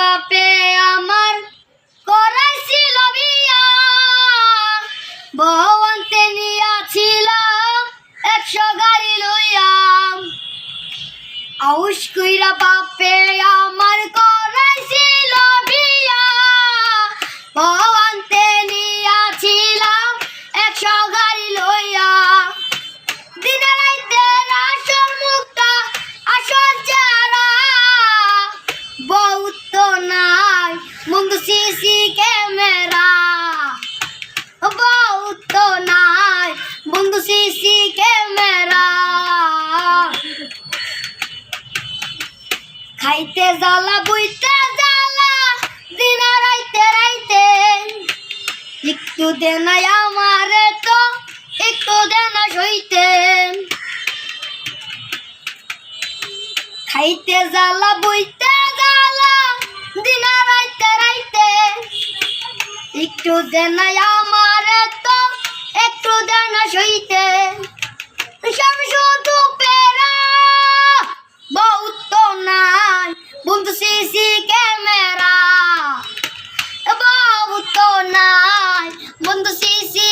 বাপে আমার করাইছিল বিয়া, বউ আনতে নিয়াছিল 100 গাড়ি লইয়া। আউশ কইরা বাপে আমার করাইছিল বিয়া, বউ আনতে নিয়াছিলাম 100 গাড়ি লইয়া। দিনে রাইতে আসল মুক্তা আসল চেহারা, বউ তো নাই বন্ধু সিসি ক্যামেরা, বউ তো নাই বন্ধু সিসি ক্যামেরা। খাইতে জ্বালা বইতে জ্বালা দিনে রাইতে রাইতে, একটু দেনাই আমারে তো একটু দেনা সইতে। খাইতে জ্বালা বইতে জ্বালা দিনে রাইতে রাইতে, একটু দেনাই আমারে তো একটু দেনা সইতে। সব শুধু পেরা, বউ তো নাই বন্ধু সিসি ক্যামেরা, বউ তো নাই বন্ধু সিসি